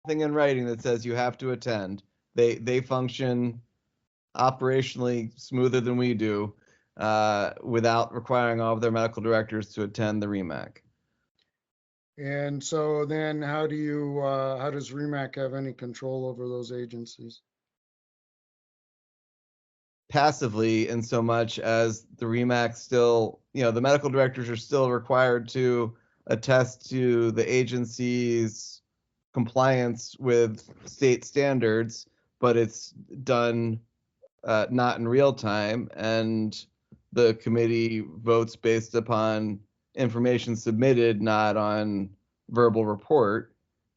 nothing in writing that says you have to attend. They function operationally smoother than we do, without requiring all of their medical directors to attend the REMAC. And so then how does REMAC have any control over those agencies? Passively, in so much as the REMAC still, the medical directors are still required to attest to the agency's compliance with state standards, but it's done not in real time, and the committee votes based upon information submitted, not on verbal report.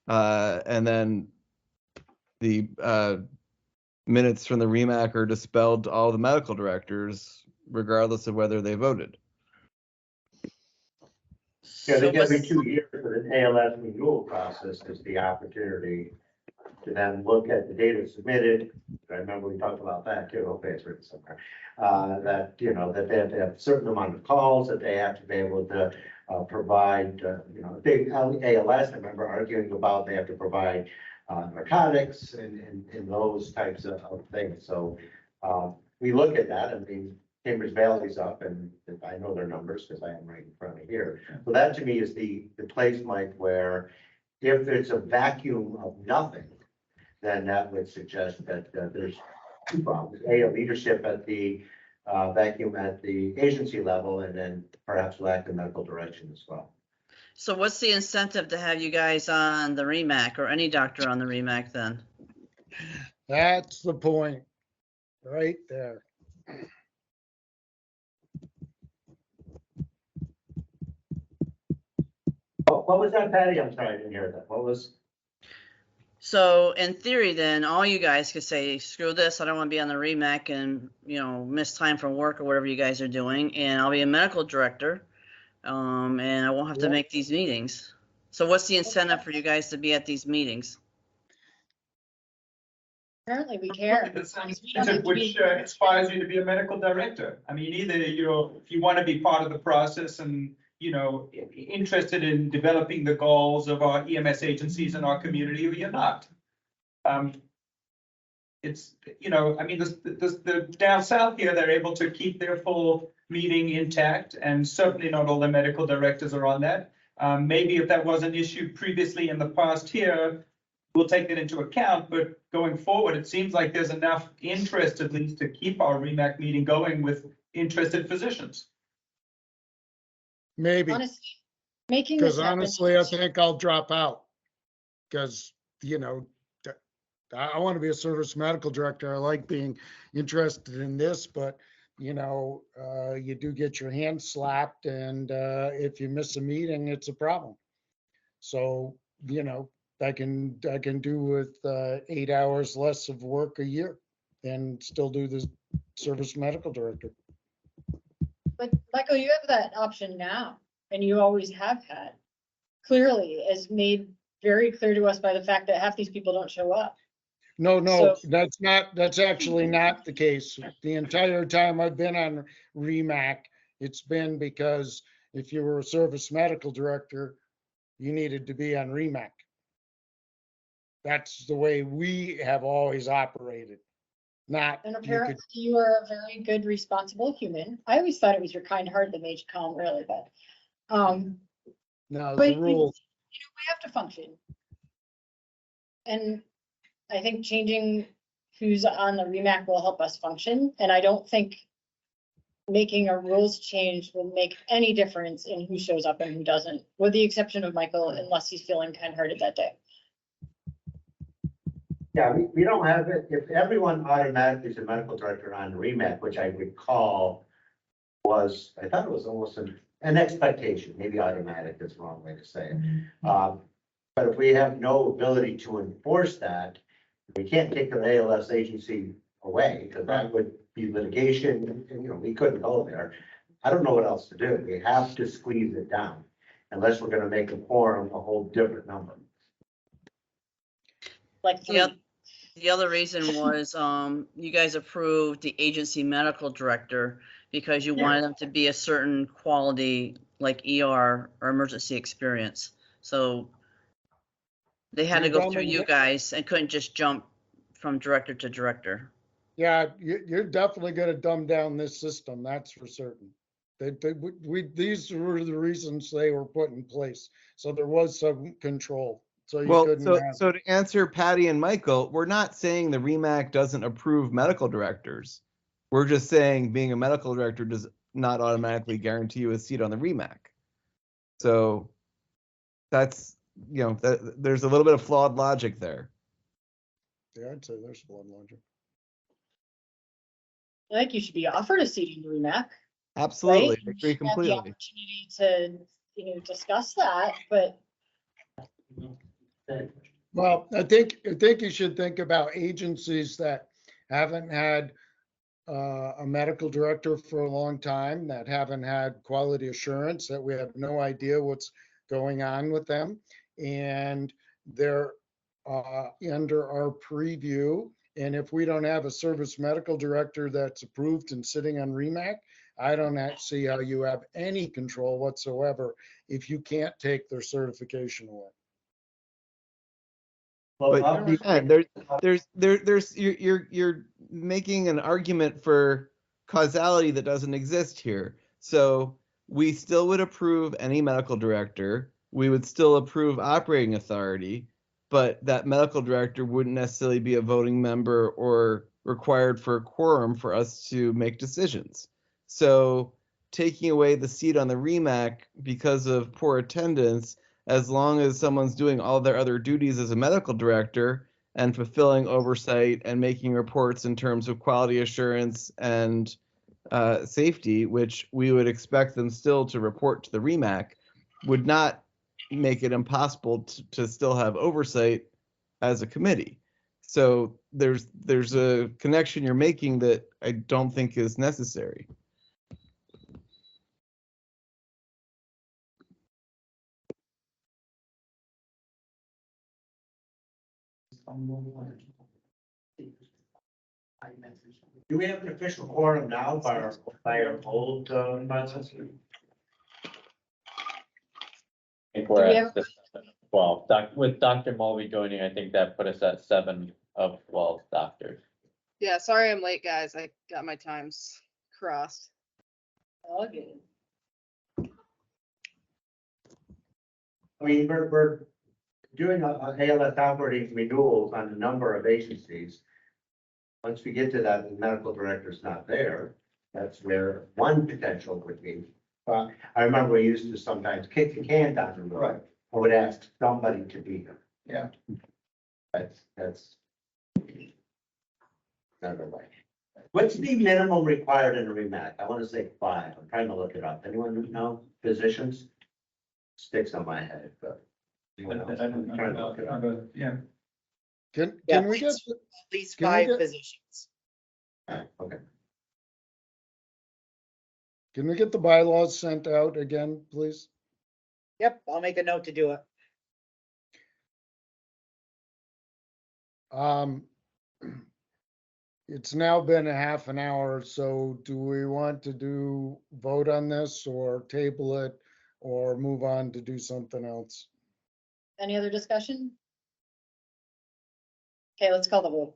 And then the minutes from the REMAC are dispelled to all the medical directors, regardless of whether they voted. Yeah, they get every 2 years for the ALS renewal process is the opportunity to then look at the data submitted. I remember we talked about that too. Hopefully it's written somewhere. That they have to have a certain amount of calls, that they have to be able to provide. They ALS. I remember arguing about they have to provide narcotics and those types of things. So we look at that. I mean, Cambridge Valley's up, and I know their numbers because I am right in front of here. So that to me is the place, Mike, where if there's a vacuum of nothing, then that would suggest that there's two problems. A leadership at the vacuum at the agency level, and then perhaps lack of medical direction as well. So what's the incentive to have you guys on the REMAC, or any doctor on the REMAC then? That's the point right there. What was that, Patty? I'm sorry, I didn't hear that. What was? So in theory, then all you guys could say, screw this, I don't want to be on the REMAC and, miss time from work or whatever you guys are doing. And I'll be a medical director. And I won't have to make these meetings. So what's the incentive for you guys to be at these meetings? Apparently we care. Which inspires you to be a medical director. I mean, either if you want to be part of the process and interested in developing the goals of our EMS agencies in our community, or you're not. It's I mean, the down south here, they're able to keep their full meeting intact, and certainly not all the medical directors are on that. Maybe if that was an issue previously in the past here, we'll take that into account, but going forward, it seems like there's enough interest at least to keep our REMAC meeting going with interested physicians. Maybe. Honestly, making Because this happen. honestly, I think I'll drop out because, I want to be a service medical director. I like being interested in this, but, you do get your hand slapped, and if you miss a meeting, it's a problem. So, I can do with 8 hours less of work a year and still do the service medical director. But Michael, you have that option now, and you always have had. Clearly, as made very clear to us by the fact that half these people don't show up. No, So- that's actually not the case. The entire time I've been on REMAC, it's been because if you were a service medical director, you needed to be on REMAC. That's the way we have always operated. Not, And apparently you are a very good, responsible human. I always thought it was your kind heart that made you calm, really, but no, but the rules. we have to function. And I think changing who's on the REMAC will help us function. And I don't think making a rules change will make any difference in who shows up and who doesn't, with the exception of Michael, unless he's feeling kind-hearted that day. Yeah, we don't have it. If everyone automatically is a medical director on REMAC, which I recall was, I thought it was almost an expectation, maybe automatic is the wrong way to say it. But if we have no ability to enforce that, we can't take the ALS agency away, because that would be litigation, and we couldn't go there. I don't know what else to do. We have to squeeze it down, unless we're gonna make a quorum a whole different number. Like The other reason was you guys approved the agency medical director because you wanted them to be a certain quality, like ER or emergency experience. So They had to You're go through dumbing you it- guys and couldn't just jump from director to director. Yeah, you're definitely gonna dumb down this system, that's for certain. These were the reasons they were put in place, so there was some control, so you Well, couldn't so have. so to answer Patty and Michael, we're not saying the REMAC doesn't approve medical directors. We're just saying being a medical director does not automatically guarantee you a seat on the REMAC. So that's, there's a little bit of flawed logic there. Yeah, I'd say there's flawed logic. I think you should be offered a seat in REMAC. Absolutely, Right? I agree You should have the completely. opportunity to, discuss that, but Well, I think you should think about agencies that haven't had a medical director for a long time, that haven't had quality assurance, that we have no idea what's going on with them. And they're under our preview. And if we don't have a service medical director that's approved and sitting on REMAC, I don't see how you have any control whatsoever if you can't take their certification away. But again, you're making an argument for causality that doesn't exist here. So we still would approve any medical director. We would still approve operating authority, but that medical director wouldn't necessarily be a voting member or required for a quorum for us to make decisions. So taking away the seat on the REMAC because of poor attendance, as long as someone's doing all their other duties as a medical director and fulfilling oversight and making reports in terms of quality assurance and safety, which we would expect them still to report to the REMAC, would not make it impossible to still have oversight as a committee. So there's a connection you're making that I don't think is necessary. Do we have an official quorum now by our old process? I think we're Do we at 12. With Dr. Mulvey joining, I think that put us at 7 of 12 doctors. Yeah, sorry I'm late, guys. I got my times crossed. all good. I mean, we're doing a ALS operating renewals on a number of agencies. Once we get to that, the medical director's not there. That's where one potential would be. I remember we used to sometimes kick the can down the road. Right. I would ask somebody to be here. Yeah. That's another way. What's the minimum required in a REMAC? I want to say 5. I'm trying to look it up. Anyone know? Physicians? Sticks on my head, but. anyone else? I'm trying to look it up. Yeah. Can we get, At least can we 5 get- physicians. Okay. can we get the bylaws sent out again, please? Yep, I'll make a note to do it. It's now been a half an hour, so do we want to vote on this or table it or move on to do something else? Any other discussion? Okay, let's call the vote.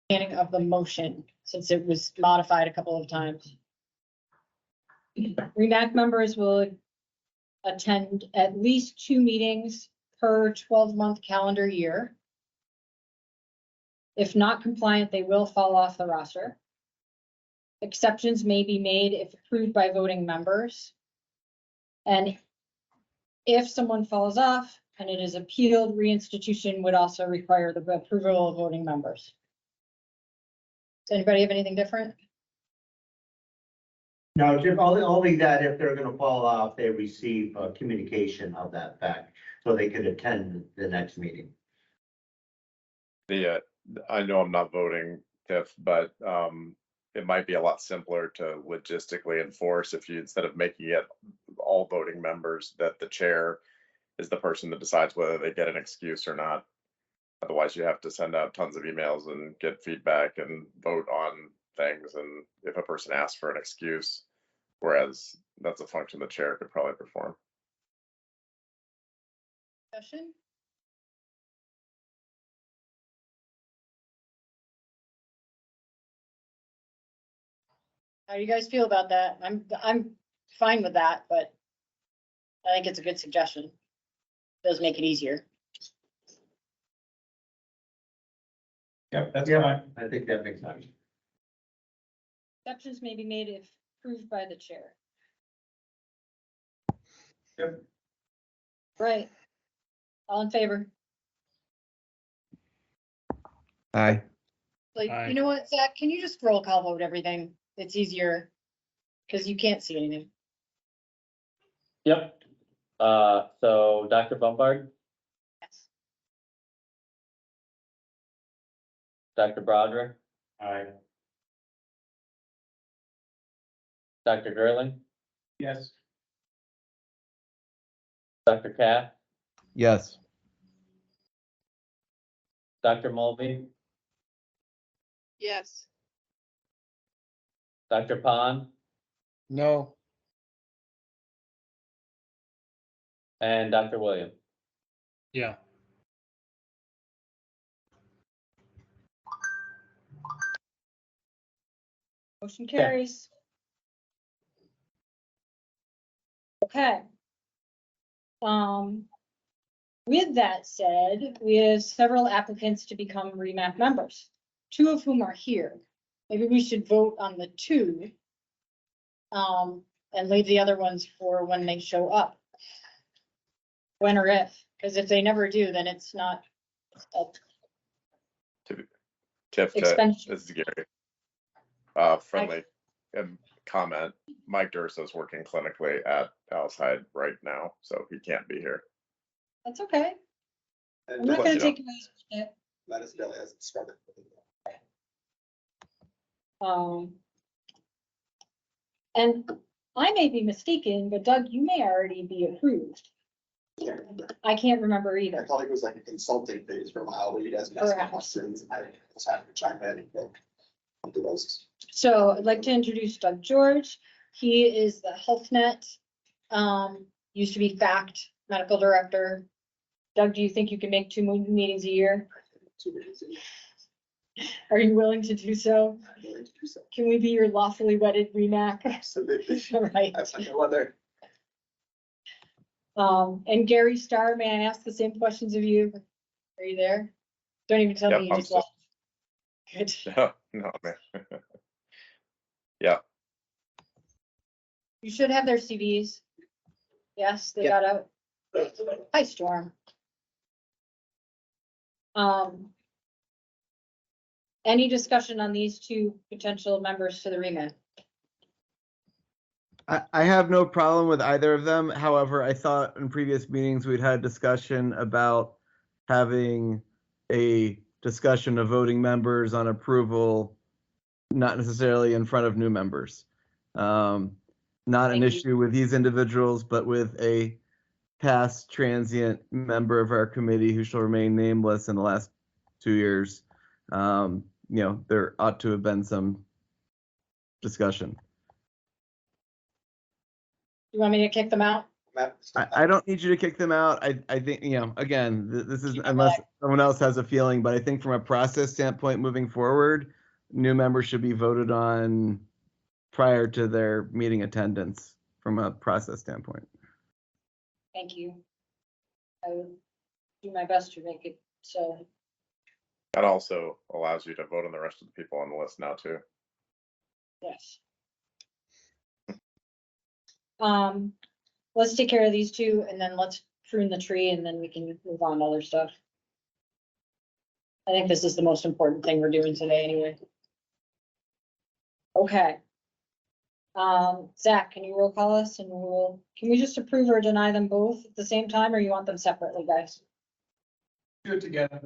Beginning of the motion, since it was modified a couple of times. REMAC members will attend at least 2 meetings per 12-month calendar year. If not compliant, they will fall off the roster. Exceptions may be made if approved by voting members. And if someone falls off and it is appealed, reinstitution would also require the approval of voting members. Does anybody have anything different? No, just only that if they're gonna fall off, they receive a communication of that fact, so they could attend the next meeting. I know I'm not voting, Tiff, but it might be a lot simpler to logistically enforce if you, instead of making it all voting members, that the chair is the person that decides whether they get an excuse or not. Otherwise, you have to send out tons of emails and get feedback and vote on things, and if a person asks for an excuse, whereas that's a function the chair could probably perform. Discussion? How do you guys feel about that? I'm fine with that, but I think it's a good suggestion. Does make it easier. Yep, that's fine. I think that makes sense. Exceptions may be made if approved by the chair. Yep. Right. All in favor? Aye. Like, Aye. you know what, Zach, can you just roll call vote everything? It's easier. Cause you can't see anything. Yep. So Dr. Bombard, Yes. Dr. Broderick, Aye. Dr. Gerling, Yes. Dr. Katz, Yes. Dr. Mulvey, Yes. Dr. Pond, No, and Dr. Williams. Yeah. Motion carries. Okay. With that said, we have several applicants to become REMAC members, 2 of whom are here. Maybe we should vote on the 2. And leave the other ones for when they show up. When or if, because if they never do, then it's not a Tiff, expenditure. this is Gary. Friendly comment. Mike Durso is working clinically at Alice Hyde right now, so he can't be here. That's okay. I'm Just not let gonna you know. take away from it. That is Billy hasn't started. And I may be mistaken, but Doug, you may already be approved. Can't remember. I can't remember I either. thought it was like a consulting phase for a while, where you guys ask Perhaps. questions, and I was having to chime in and go. Do those. So I'd like to introduce Doug George. He is the HealthNet, used to be FACT medical director. Doug, do you think you can make 2 meetings a year? 2 minutes in. Are you willing to do so? I'm willing to do so. Can we be your lawfully wedded REMAC? Absolutely. All right. That's like no other. And Gary Starr, may I ask the same questions of you? Are you there? Don't even tell Yep, me you I'm just still- left. Good. No, man. Yeah, You should have their CVs. Yes, they Yeah. got out. Hi, Storm. Any discussion on these 2 potential members to the REMAC? I have no problem with either of them. However, I thought in previous meetings we'd had a discussion about having a discussion of voting members on approval, not necessarily in front of new members. Not an Thank you. issue with these individuals, but with a past transient member of our committee who shall remain nameless in the last 2 years. There ought to have been some discussion. You want me to kick them out? I don't need you to kick them out. I think, again, this is unless someone else has a feeling, but I think from a process standpoint moving forward, new members should be voted on prior to their meeting attendance from a process standpoint. Thank you. I will do my best to make it so. that also allows you to vote on the rest of the people on the list now too. Yes. Let's take care of these 2 and then let's prune the tree and then we can move on to other stuff. I think this is the most important thing we're doing today anyway. Okay. Zach, can you roll call us and can we just approve or deny them both at the same time, or you want them separately, guys? Do it together.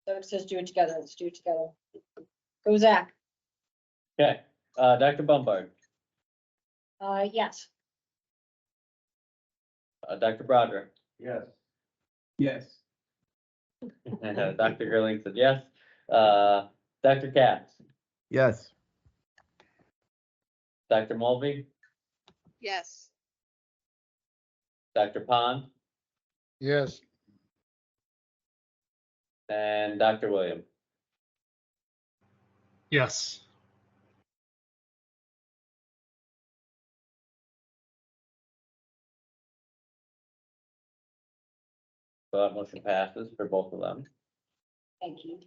So it says do it together. Let's do it together. Go, Zach. Okay, Dr. Bombard, Yes. Dr. Broderick, Yes. Yes. Dr. Gerling said yes. Dr. Katz, Yes. Dr. Mulvey, Yes. Dr. Pond, Yes. and Dr. Williams. Yes. So that motion passes for both of them. Thank you.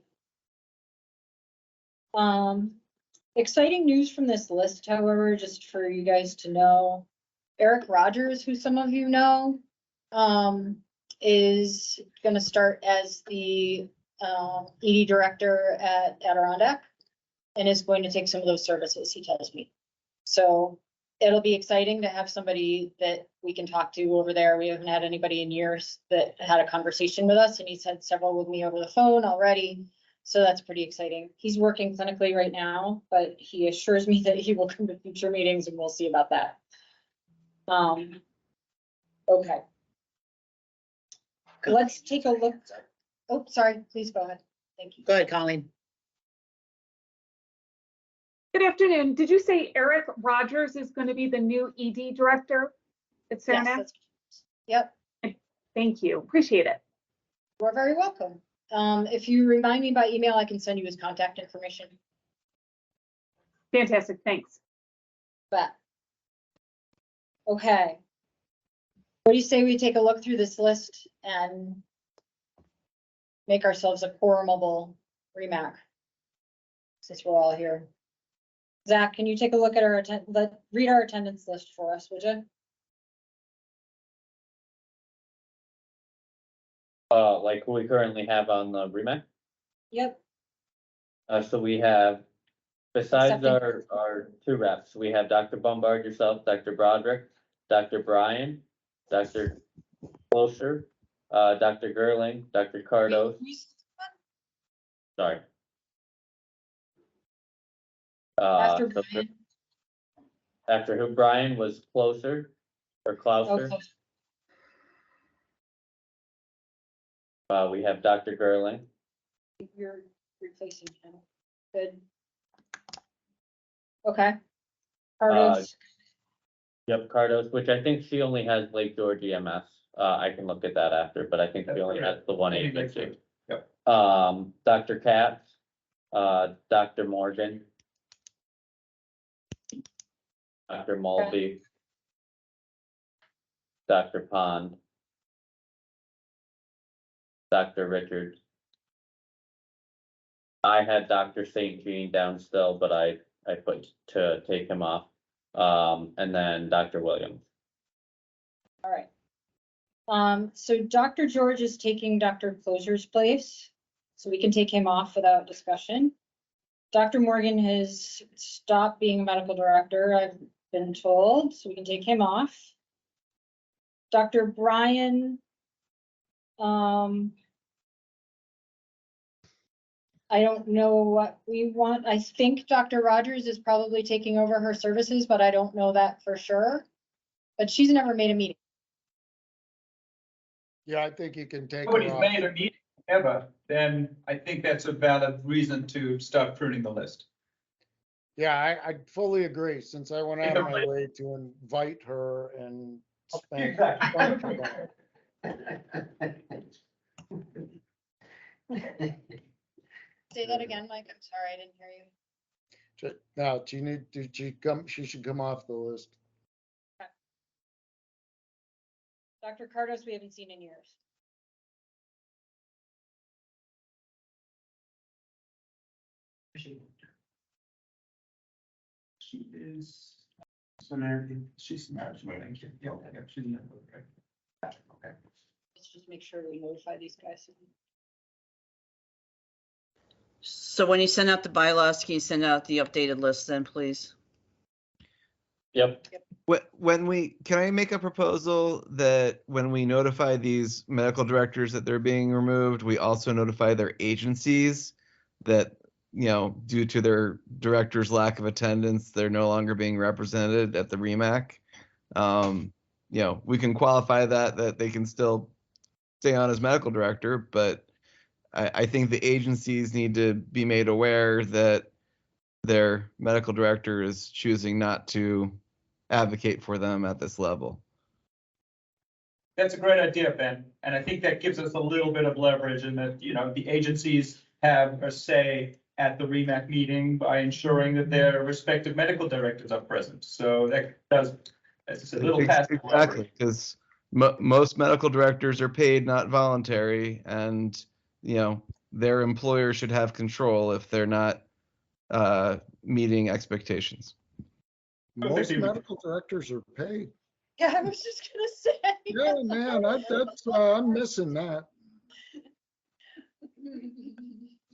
Exciting news from this list, however, just for you guys to know. Eric Rogers, who some of you know, is gonna start as the ED director at Adirondack and is going to take some of those services, he tells me. So it'll be exciting to have somebody that we can talk to over there. We haven't had anybody in years that had a conversation with us, and he's had several with me over the phone already. So that's pretty exciting. He's working clinically right now, but he assures me that he will come to future meetings, and we'll see about that. Okay. Let's take a look. Oh, sorry, please go ahead. Thank you. Go ahead, Colleen. Good afternoon. Did you say Eric Rogers is going to be the new ED director at Yes, Saranac? yep, Thank you. Appreciate it. you're very welcome. If you remind me by email, I can send you his contact information. Fantastic. Thanks. But okay. What do you say we take a look through this list and make ourselves a quorumable REMAC? Since we're all here. Zach, can you take a look at our read our attendance list for us, would you? Like who we currently have on the REMAC? Yep. So we have, besides Accepting. our two reps, we have Dr. Bombard, yourself, Dr. Broderick, Dr. Bryan, Dr. Closer, Dr. Gerling, Dr. Cardos, sorry. After So Brian. after who Brian was Closer or Clouser, Okay. we have Dr. Gerling. You're replacing him. Good. Okay. Cardos. Yep, Cardos, which I think she only has Lake George EMS. I can look at that after, but I think she only has the one agency. Yep. Dr. Katz, Dr. Morgan, Dr. Mulvey, Dr. Pond, Dr. Richards. I had Dr. St. Jean down still, but I put to take him off. And then Dr. Williams. All right. So Dr. George is taking Dr. Closer's place, so we can take him off without discussion. Dr. Morgan has stopped being a medical director, I've been told, so we can take him off. Dr. Bryan, I don't know what we want. I think Dr. Rogers is probably taking over her services, but I don't know that for sure. But she's never made a meeting. Yeah, I think you can take Nobody's her off. made a meeting ever, then I think that's a valid reason to start pruning the list. Yeah, I fully agree, since I went out of my Right. way to invite her and spend. Exactly. Say that again, Mike. I'm sorry, I didn't hear you. No, she should come off the list. Dr. Cardos, we haven't seen in years. She is. She's not. Yeah, she's not. Okay. Let's just make sure we notify these guys. So when you send out the bylaws, can you send out the updated list then, please? Yep. Can I make a proposal that when we notify these medical directors that they're being removed, we also notify their agencies that, due to their director's lack of attendance, they're no longer being represented at the REMAC. We can qualify that they can still stay on as medical director, but I think the agencies need to be made aware that their medical director is choosing not to advocate for them at this level. That's a great idea, Ben, and I think that gives us a little bit of leverage in that, the agencies have a say at the REMAC meeting by ensuring that their respective medical directors are present. So that does, as I said, a little past. Exactly, because most medical directors are paid, not voluntary, and their employer should have control if they're not meeting expectations. Most medical directors are paid. Yeah, I was just gonna say. Yeah, man, I'm missing that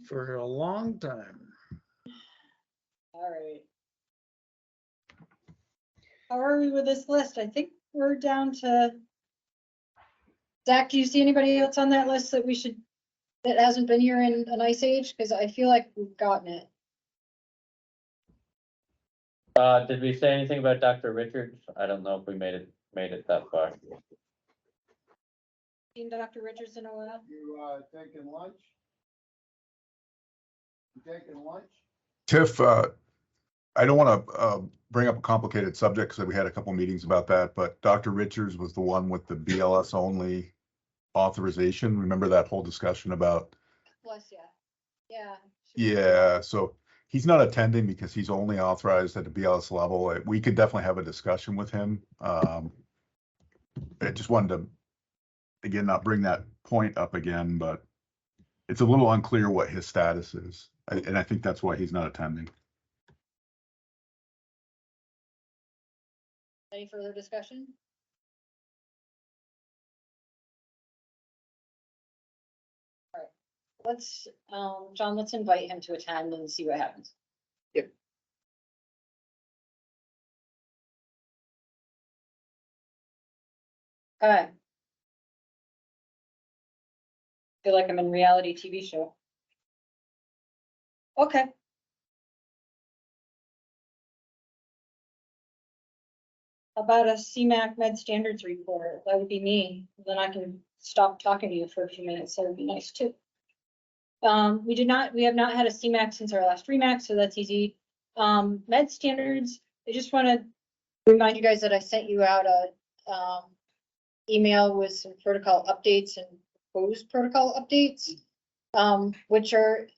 for a long time. All right. How are we with this list? I think we're down to. Zach, do you see anybody else on that list that hasn't been here in an ice age? Because I feel like we've gotten it. Did we say anything about Dr. Richards? I don't know if we made it that far. Seen Dr. Richards in a while. You taking lunch? You taking lunch? Tiff, I don't want to bring up a complicated subject because we had a couple meetings about that, but Dr. Richards was the one with the BLS only authorization. Remember that whole discussion about? Bless ya. Yeah. Yeah, so he's not attending because he's only authorized at the BLS level. We could definitely have a discussion with him. I just wanted to, again, not bring that point up again, but it's a little unclear what his status is. And I think that's why he's not attending. Any further discussion? All right, let's, John, let's invite him to attend and see what happens. Yep. Okay. Feel like I'm in reality TV show. Okay. About a CMAC med standards report, that would be me. Then I can stop talking to you for a few minutes. That would be nice too. We have not had a CMAC since our last REMAC, so that's easy. Med standards, I just want to remind you guys that I sent you out a email with some protocol updates and proposed protocol updates, which are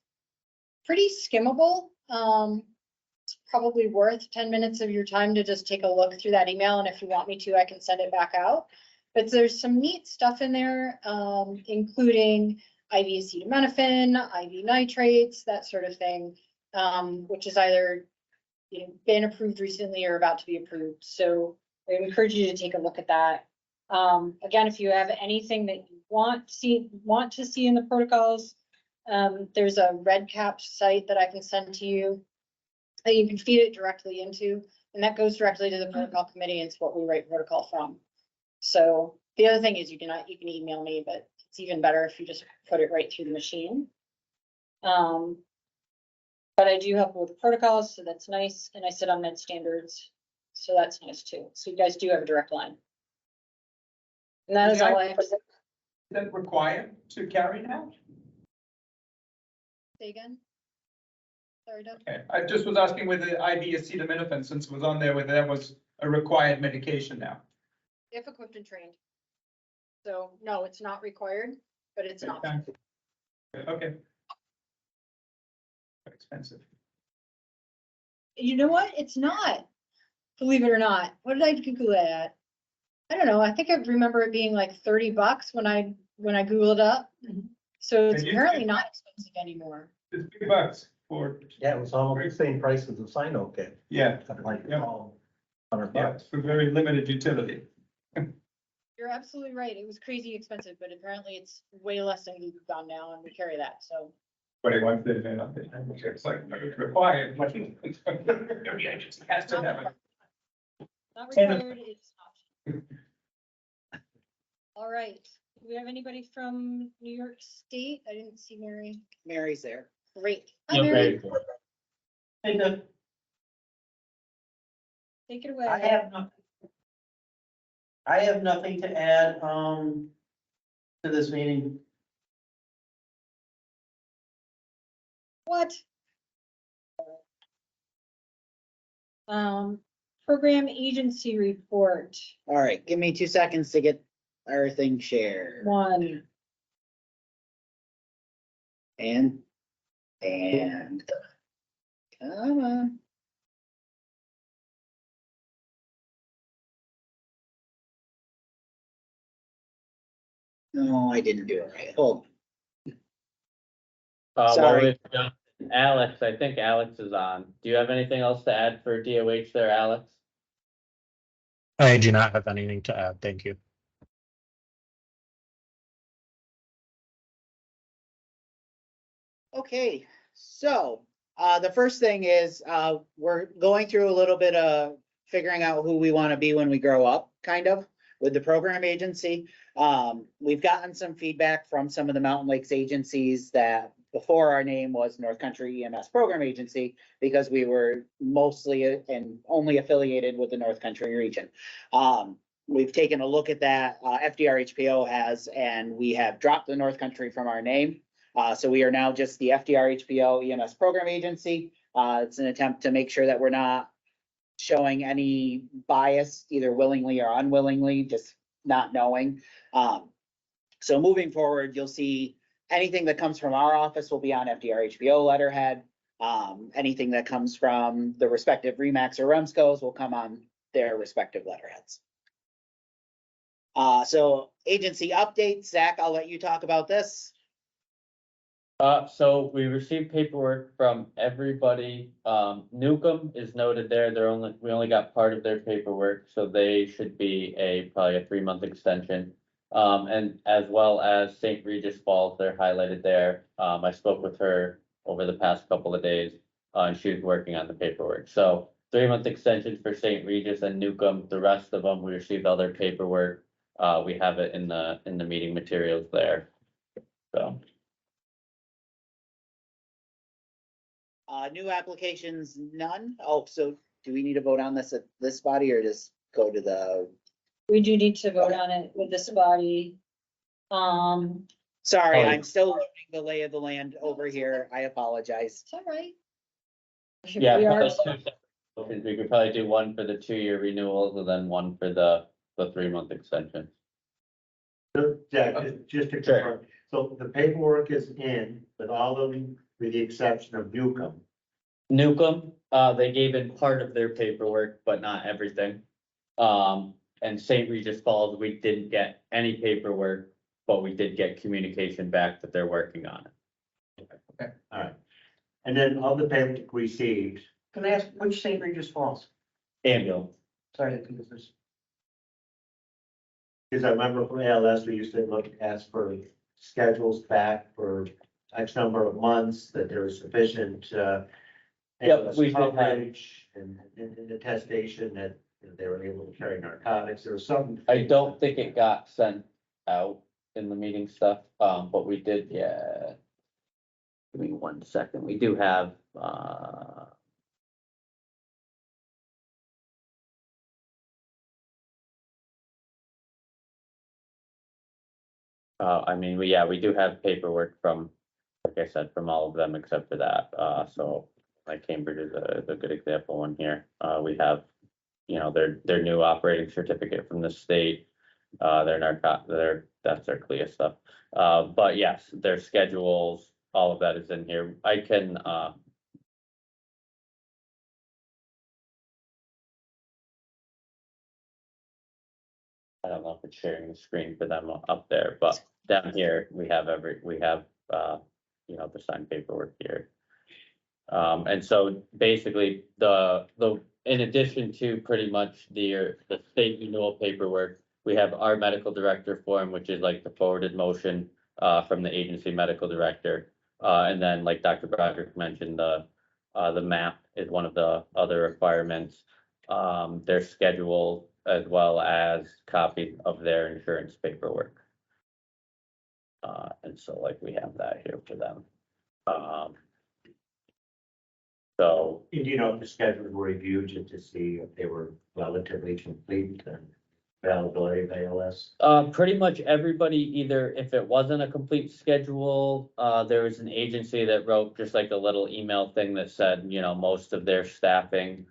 pretty skimmable. It's probably worth 10 minutes of your time to just take a look through that email. And if you want me to, I can send it back out. But there's some neat stuff in there, including IV acetaminophen, IV nitrates, that sort of thing, which is either been approved recently or about to be approved. So I encourage you to take a look at that. Again, if you have anything that you want to see in the protocols, there's a REDCap site that I can send to you that you can feed it directly into, and that goes directly to the protocol committee, and it's what we write protocol from. So the other thing is you can email me, but it's even better if you just put it right through the machine. But I do help with protocols, so that's nice, and I sit on med standards, so that's nice too. So you guys do have a direct line. And that is all I have to say. Is that required to carry now? Say again? Sorry, Doug. Okay, I just was asking whether IV acetaminophen, since it was on there, whether that was a required medication now. If equipped and trained. So no, it's not required, but it's not. Okay. Expensive. You know what? It's not. Believe it or not. What did I Google it at? I don't know. I think I remember it being like $30 when I Googled it up. So it's apparently not expensive anymore. It's $3 for. Yeah, it was almost the same price as the Sino kit. Yeah. Like, Yeah. $100. Yeah, it's for very limited utility. You're absolutely right. It was crazy expensive, but apparently it's way less than glucagon now, and we carry that. So. But it wants to, it's like it's required. Every agency has to have it. Not required, it's optional. All right. Do we have anybody from New York State? I didn't see Mary. Mary's there. Great. Hi, Mary. Hey, Doug. Take it away. I have nothing to add, to this meeting. What? Program agency report, All right, give me 2 seconds to get our thing shared. 1. And, come on. No, I didn't do it right. Hold. Well, Sorry. we've got Alex, I think Alex is on. Do you have anything else to add for DOH there, Alex? I do not have anything to add. Thank you. Okay, so the first thing is we're going through a little bit of figuring out who we want to be when we grow up, kind of, with the program agency. We've gotten some feedback from some of the Mountain Lakes agencies that before our name was North Country EMS Program Agency, because we were mostly and only affiliated with the North Country region. We've taken a look at that, FDRHPO has, and we have dropped the North Country from our name. So we are now just the FDRHPO EMS Program Agency. It's an attempt to make sure that we're not showing any bias, either willingly or unwillingly, just not knowing. So moving forward, you'll see anything that comes from our office will be on FDRHPO letterhead. Anything that comes from the respective REMACs or REMSCOs will come on their respective letterheads. So agency updates, Zach, I'll let you talk about this. So we received paperwork from everybody. Newcomb is noted there. We only got part of their paperwork, so they should be probably a 3-month extension. And as well as St. Regis Falls, they're highlighted there. I spoke with her over the past couple of days, and she was working on the paperwork. So 3-month extensions for St. Regis and Newcomb. The rest of them, we received all their paperwork. We have it in the meeting materials there. So. New applications, none. Oh, so do we need to vote on this at this body or just go to the? We do need to vote on it with this body. Sorry, I'm still learning the lay of the land over here. I apologize. It's all right. Yeah, We are, we could probably do one for the 2-year renewals and then one for the 3-month extension. So, Jack, just to confirm, so the paperwork is in, but all of them, with the exception of Newcomb. Newcomb, they gave in part of their paperwork, but not everything. And St. Regis Falls, we didn't get any paperwork, but we did get communication back that they're working on it. Okay, all right. And then all the paperwork received. Can I ask which St. Regis Falls? Ambulance. Sorry, I think this is. Because I remember from ALS, we used to ask for schedules back for X number of months, that there was sufficient ALS we did have. coverage and attestation that they were able to carry narcotics. There was some. I don't think it got sent out in the meeting stuff, but we did, yeah. Give me 1 second. We do have, I mean, we do have paperwork from, like I said, from all of them except for that. So like Cambridge is a good example one here. We have, their new operating certificate from the state, that's their CLIA stuff. But yes, their schedules, all of that is in here. I can, I don't know if it's sharing the screen for them up there, but down here, we have the signed paperwork here. And so basically in addition to pretty much the state renewal paperwork, we have our medical director form, which is like the forwarded motion from the agency medical director. And then like Dr. Broderick mentioned, the map is one of the other requirements. Their schedule, as well as copy of their insurance paperwork. And so like we have that here for them. So. Do you know if the schedules were reviewed just to see if they were relatively complete and availability of ALS? Pretty much everybody, either if it wasn't a complete schedule, there was an agency that wrote just like a little email thing that said, most of their staffing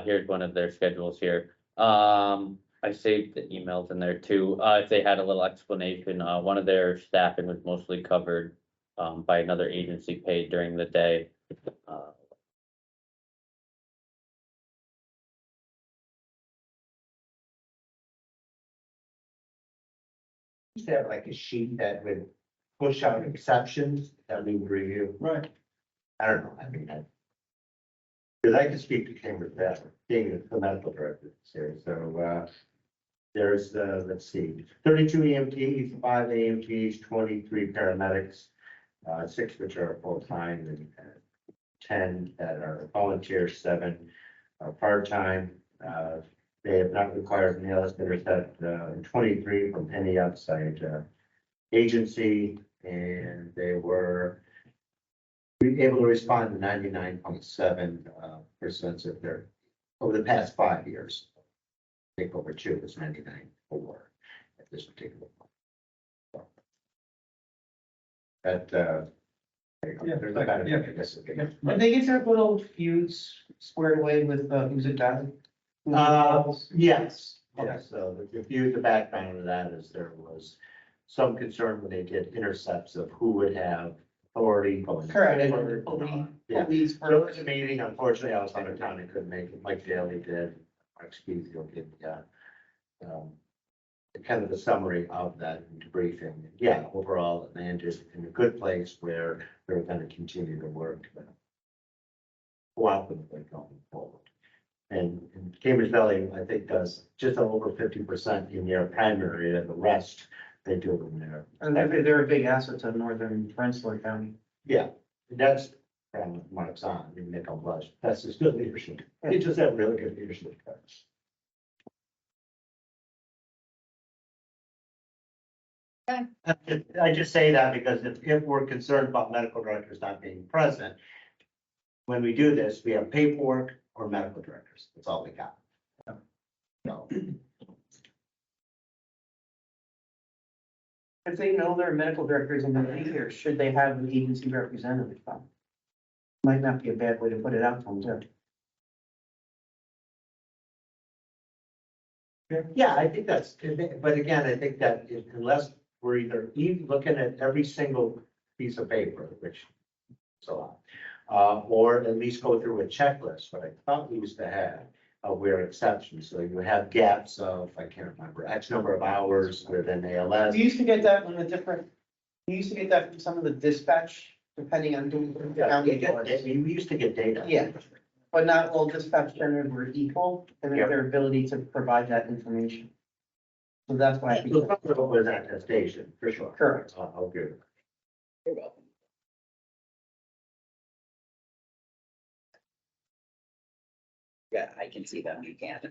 Here's one of their schedules here. I saved the emails in there too. If they had a little explanation, one of their staffing was mostly covered by another agency paid during the day. Used to have like a sheet that would push out exceptions that we would review. Right. I don't know, I mean, because I can speak to Cambridge better, being the medical director here, so, there's, let's see, 32 EMTs, 5 AMTs, 23 paramedics, 6 which are full-time, and 10 that are volunteers, 7 are part-time. They have not required an ALS intercept, 23 from any outside agency, and they were able to respond to 99.7% of their, over the past 5 years. I think over 2 is 99.4 at this particular point. So, that, there's a better, I guess. Did they get their little feuds squared away with, who's it got? Yes, yes, so the the background of that is there was some concern when they did intercepts of who would have authority going Correct. forward. Yeah. Police. So it was a meeting, unfortunately, I was out of town, I couldn't make it, Mike Daly did, Mark Speedfield did, kind of the summary of that debriefing. Yeah, overall, it landed in a good place where they're gonna continue to work cooperatively going forward. And Cambridge Valley, I think, does just over 50% in their primary, and the rest they do in there. And they're a big asset to northern Rensselaer County. Yeah, that's from Mark's on, you make them blush. That's just good leadership. They just have really good leadership. Okay. I just say that because if we're concerned about medical directors not being present, when we do this, we have paperwork or medical directors. That's all we got. So, If they know their medical directors in the here, should they have an agency representative? Might not be a bad way to put it out to them, too. yeah, I think that's, but again, I think that unless we're either looking at every single piece of paper, which is a lot, or at least go through a checklist, what I thought we used to have, where exceptions, so you have gaps of, I can't remember, X number of hours within ALS. You used to get that on the different, you used to get that from some of the dispatch, depending on doing. We used to get data. Yeah, but not all dispatch centers were equal in Yeah. their ability to provide that information. So that's why. I think- So some of it was attestation, for sure. Correct. I'll agree with that. You're welcome. Yeah, I can see them, you can't.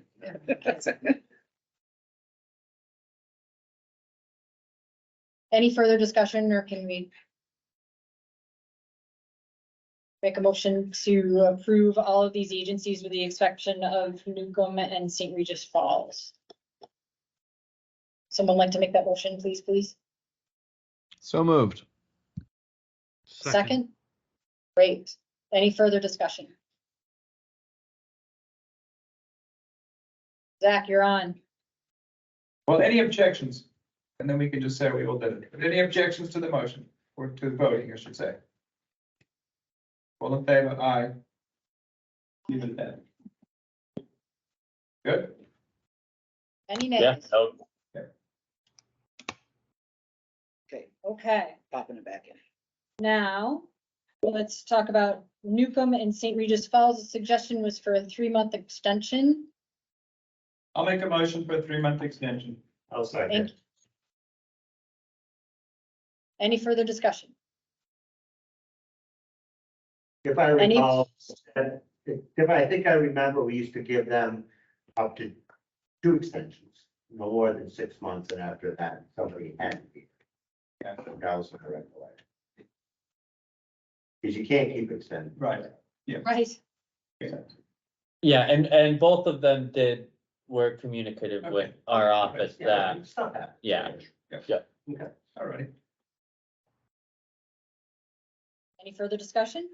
Any further discussion, or can we make a motion to approve all of these agencies with the exception of Newcomb and St. Regis Falls? Someone like to make that motion, please? So moved. Second? Great. Any further discussion? Zach, you're on. Well, any objections? And then we can just say we all did it. But any objections to the motion, or to the voting, I should say? All in favor, aye. Leave it at that. Good? Any Yeah, nays? no, Okay, Okay, popping it back in. now let's talk about Newcomb and St. Regis Falls. The suggestion was for a 3-month extension. I'll make a motion for a 3-month extension. I'll Thank second. you. Any further discussion? If I Any- recall, if I think I remember, we used to give them up to 2 extensions, no more than 6 months, and after that, somebody had to be. Yeah, that was the correct way. Because you can't keep extending. Right. Yeah. Right. yeah, and both of them were communicative with Okay. our office Yeah, that, stuff happens. yeah. Okay, all right. Any further discussion?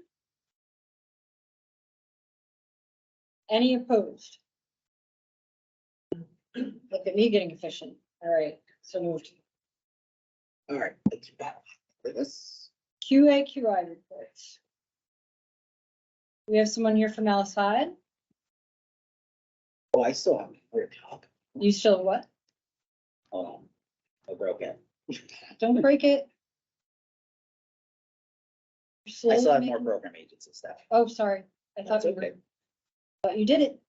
Any opposed? Look at me getting efficient. All right, so moved. All right. Let's back for this. QA/QI reports. We have someone here from Alice Hyde. Oh, I still have more to talk. You still what? Hold on. I broke it. Don't break it. You're I still slowly have more making- program agency stuff. Oh, sorry. I thought That's you okay. were, but you did it.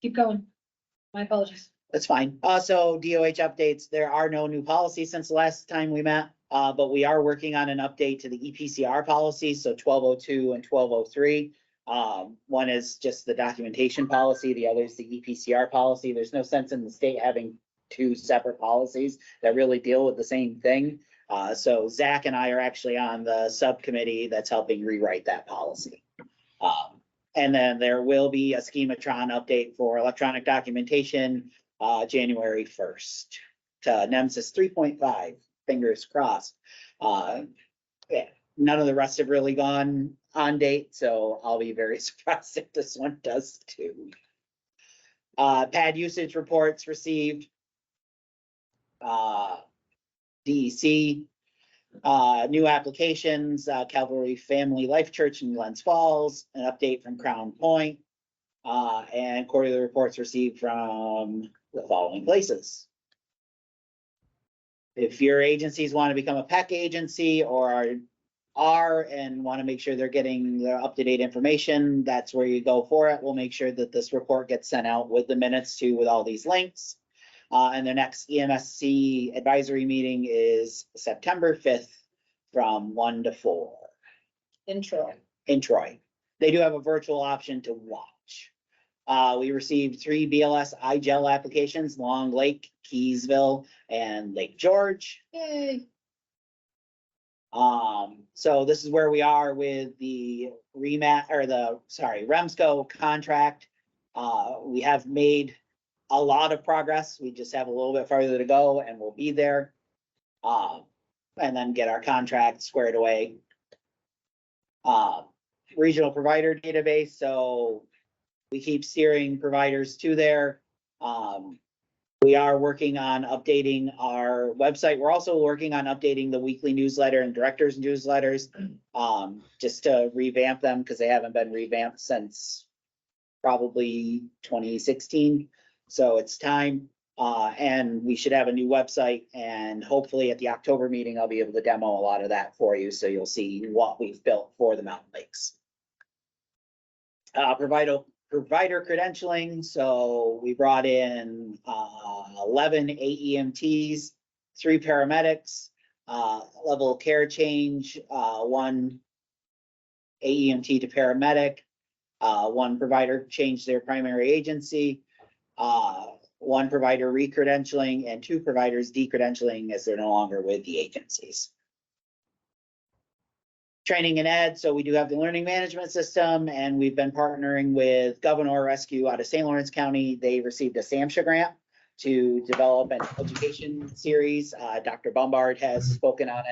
Keep going. My apologies. That's fine. So DOH updates, there are no new policies since the last time we met, but we are working on an update to the EPCR policy, so 1202 and 1203. One is just the documentation policy, the other is the EPCR policy. There's no sense in the state having two separate policies that really deal with the same thing. So Zach and I are actually on the subcommittee that's helping rewrite that policy. And then there will be a schematron update for electronic documentation, January 1st to Nemesis 3.5, fingers crossed. Yeah, none of the rest have really gone on date, so I'll be very surprised if this one does too. Pad usage reports received. DEC, new applications, Calvary Family Life Church in Glens Falls, an update from Crown Point, and quarterly reports received from the following places. If your agencies want to become a PEC agency or are and want to make sure they're getting the up-to-date information, that's where you go for it. We'll make sure that this report gets sent out with the minutes too, with all these links. And the next EMSC advisory meeting is September 5th from 1 to 4 In Troy. in Troy. They do have a virtual option to watch. We received 3 BLS iGel applications, Long Lake, Keysville, and Lake George. Yay. So this is where we are with the REMAC or REMSCO contract. We have made a lot of progress. We just have a little bit farther to go and we'll be there. And then get our contract squared away. Regional provider database, so we keep steering providers to there. We are working on updating our website. We're also working on updating the weekly newsletter and directors newsletters, just to revamp them because they haven't been revamped since probably 2016. So it's time, and we should have a new website, and hopefully at the October meeting, I'll be able to demo a lot of that for you. So you'll see what we've built for the Mountain Lakes. Provider credentialing. So we brought in 11 AEMTs, 3 paramedics, level of care change, 1 AEMT to paramedic, 1 provider changed their primary agency, 1 provider re-credentialing, and 2 providers de-credentialing as they're no longer with the agencies. Training and ed, so we do have the learning management system, and we've been partnering with Governor Rescue out of St. Lawrence County. They received a SAMHSA grant to develop an education series. Dr. Bombard has spoken on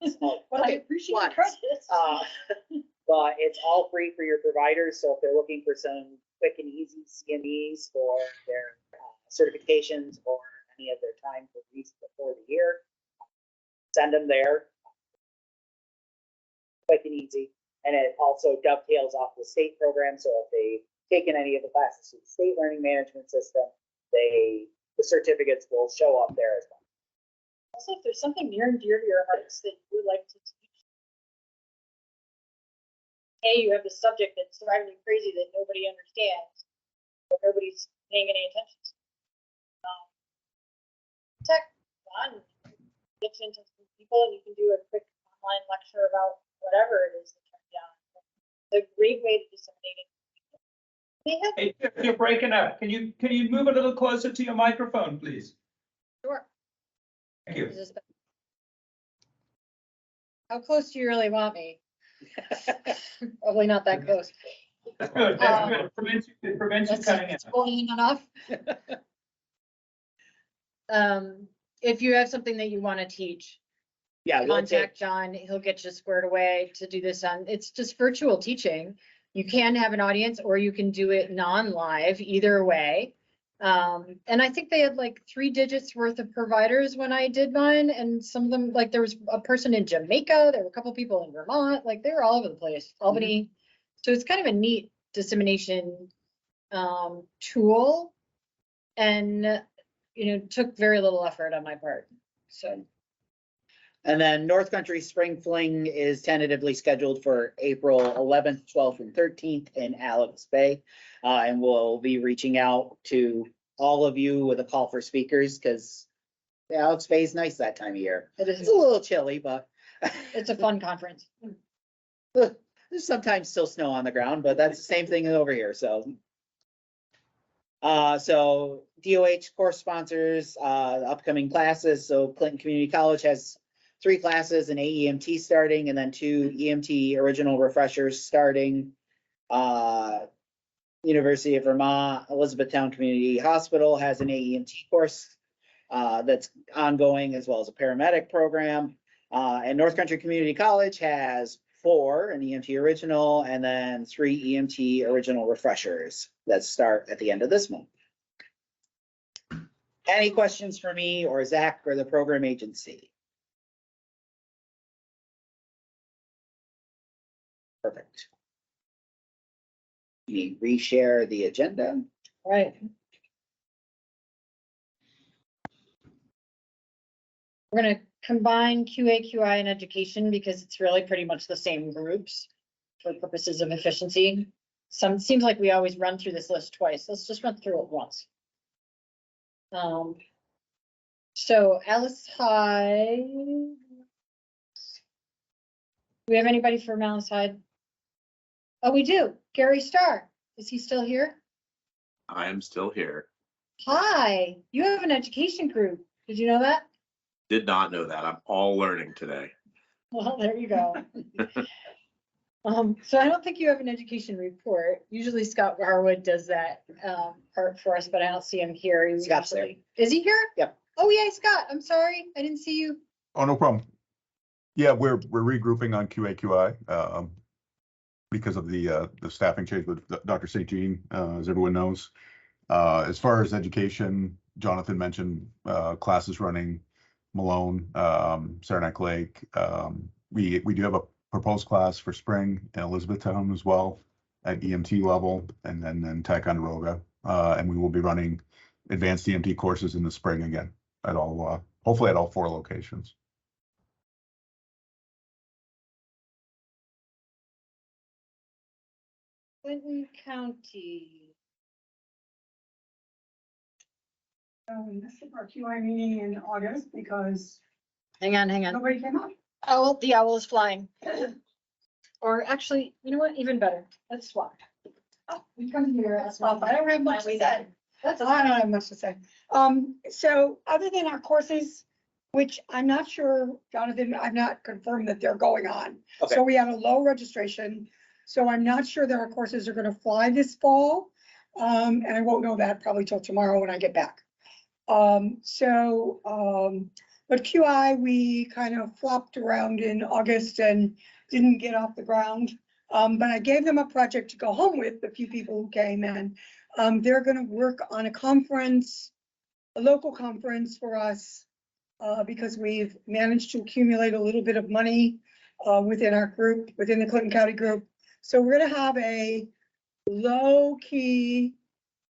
it. Well, I appreciate Once. the credit. But it's all free for your providers, so if they're looking for some quick and easy CMEs for their certifications or any of their time for use before the year, send them there. Quick and easy. And it also dovetails off the state program, so if they've taken any of the classes through the state learning management system, the certificates will show up there as well. Also, if there's something near and dear to your hearts that you would like to teach. Hey, you have this subject that's driving you crazy that nobody understands, or nobody's paying any attention to. Tech, fun, get into some people, and you can do a quick online lecture about whatever it is that you're doing. It's a great way to disseminate it. Hey, you're breaking up. Can you move a little closer to your microphone, please? Sure. Thank you. Is this better? How close do you really want me? Probably not that close. That's good. That's good. It prevents you cutting out. Bullying enough. If you have something that you want to teach, Yeah, we'll contact John, he'll get you squared away to do this it's just virtual teaching. You can have an audience or you can do it non-live, either way. And I think they had like 3 digits worth of providers when I did mine, and some of them, like there was a person in Jamaica, there were a couple people in Vermont, like they were all over the place, Albany. So it's kind of a neat dissemination tool, and took very little effort on my part. So. And then North Country Spring Fling is tentatively scheduled for April 11th, 12th, and 13th in Alex Bay. And we'll be reaching out to all of you with a call for speakers, because Alex Bay is nice that time of year. It is. It's a little chilly, but It's a fun conference. there's sometimes still snow on the ground, but that's the same thing over here, so. So DOH course sponsors, upcoming classes. So Clinton Community College has 3 classes, an AEMT starting, and then 2 EMT original refreshers starting. University of Vermont, Elizabethtown Community Hospital has an AEMT course that's ongoing, as well as a paramedic program. And North Country Community College has 4, an EMT original, and then 3 EMT original refreshers that start at the end of this month. Any questions for me or Zach or the program agency? Perfect. We reshare the agenda. Right. We're gonna combine QA, QI, and education because it's really pretty much the same groups for purposes of efficiency. Seems like we always run through this list twice. Let's just run through it once. So Alice Hyde. Do we have anybody from Alice Hyde? Oh, we do. Gary Starr. Is he still here? I am still here. Hi, you have an education group. Did you know that? Did not know that. I'm all learning today. Well, there you go. So I don't think you have an education report. Usually Scott Garwood does that part for us, but I don't see him here. Scott's there. Is he here? Yep. Oh, yeah, Scott. I'm sorry. I didn't see you. Oh, no problem. Yeah, we're regrouping on QA/QI because of the staffing change with Dr. St. Jean, as everyone knows. As far as education, Jonathan mentioned classes running Malone, Saranac Lake. We do have a proposed class for spring in Elizabethtown as well at EMT level, and then Ticonderoga. And we will be running advanced EMT courses in the spring again at all, hopefully at all 4 locations. Clinton County. This is our QI meeting in August because. Hang on. Nobody came up. Oh, the owl is flying. Or actually, you know what? Even better. Let's swap. Oh, we come here as well, but I don't have much to say. I don't have much to say. So other than our courses, which I'm not sure, Jonathan, I've not confirmed that they're going on. Okay. So we had a low registration. So I'm not sure that our courses are gonna fly this fall. And I won't know that probably till tomorrow when I get back. But QI, we kind of flopped around in August and didn't get off the ground. But I gave them a project to go home with, the few people who came, and they're gonna work on a conference, a local conference for us, because we've managed to accumulate a little bit of money within our group, within the Clinton County group. So we're gonna have a low-key,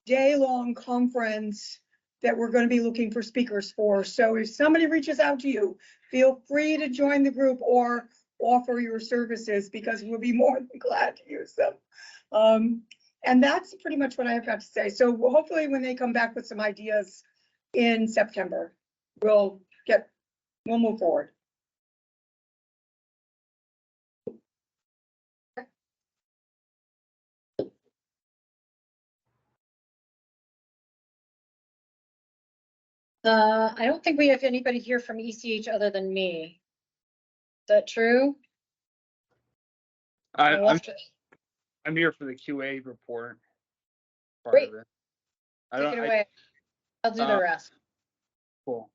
day-long conference that we're going to be looking for speakers for. So if somebody reaches out to you, feel free to join the group or offer your services, because we'll be more than glad to use them. And that's pretty much what I've got to say. So hopefully when they come back with some ideas in September, we'll move forward. I don't think we have anybody here from ECH other than me. Is that true? I'm here for the QA report. Great. Take it away. I'll do the rest. Cool.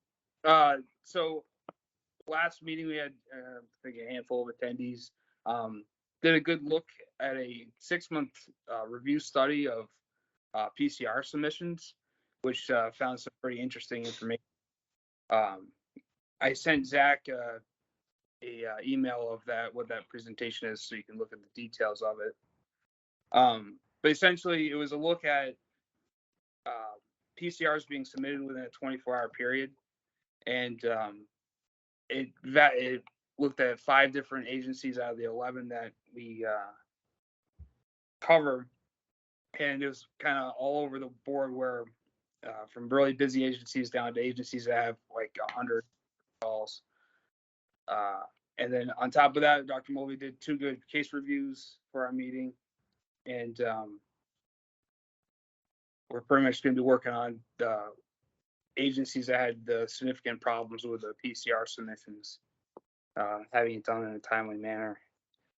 So last meeting we had, I think a handful of attendees, did a good look at a 6-month review study of PCR submissions, which found some pretty interesting information. I sent Zach a email of what that presentation is, so you can look at the details of it. But essentially, it was a look at PCRs being submitted within a 24-hour period, and it looked at 5 different agencies out of the 11 that we cover, and it was kind of all over the board, where from really busy agencies down to agencies that have like 100 calls. And then on top of that, Dr. Mulvey did 2 good case reviews for our meeting, and we're pretty much going to be working on the agencies that had the significant problems with the PCR submissions, having it done in a timely manner.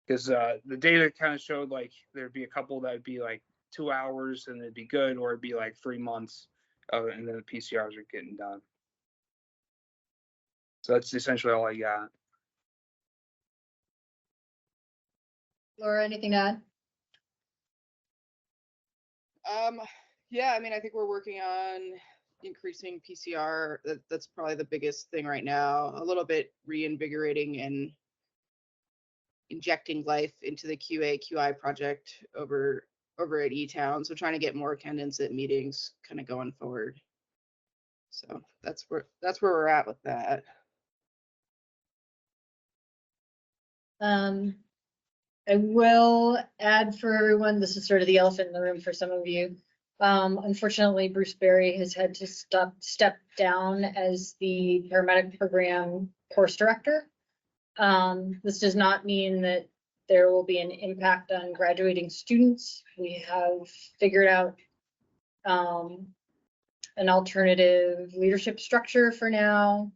Because the data kind of showed like there'd be a couple that would be like 2 hours and it'd be good, or it'd be like 3 months, and then the PCRs are getting done. So that's essentially all I got. Laura, anything to add? Yeah, I mean, I think we're working on increasing PCR. That's probably the biggest thing right now. A little bit reinvigorating and injecting life into the QA/QI project over at E-Town. So trying to get more attendance at meetings kind of going forward. So that's where we're at with that. I will add for everyone, this is sort of the elephant in the room for some of you. Unfortunately, Bruce Berry has had to step down as the paramedic program course director. This does not mean that there will be an impact on graduating students. We have figured out an alternative leadership structure for now.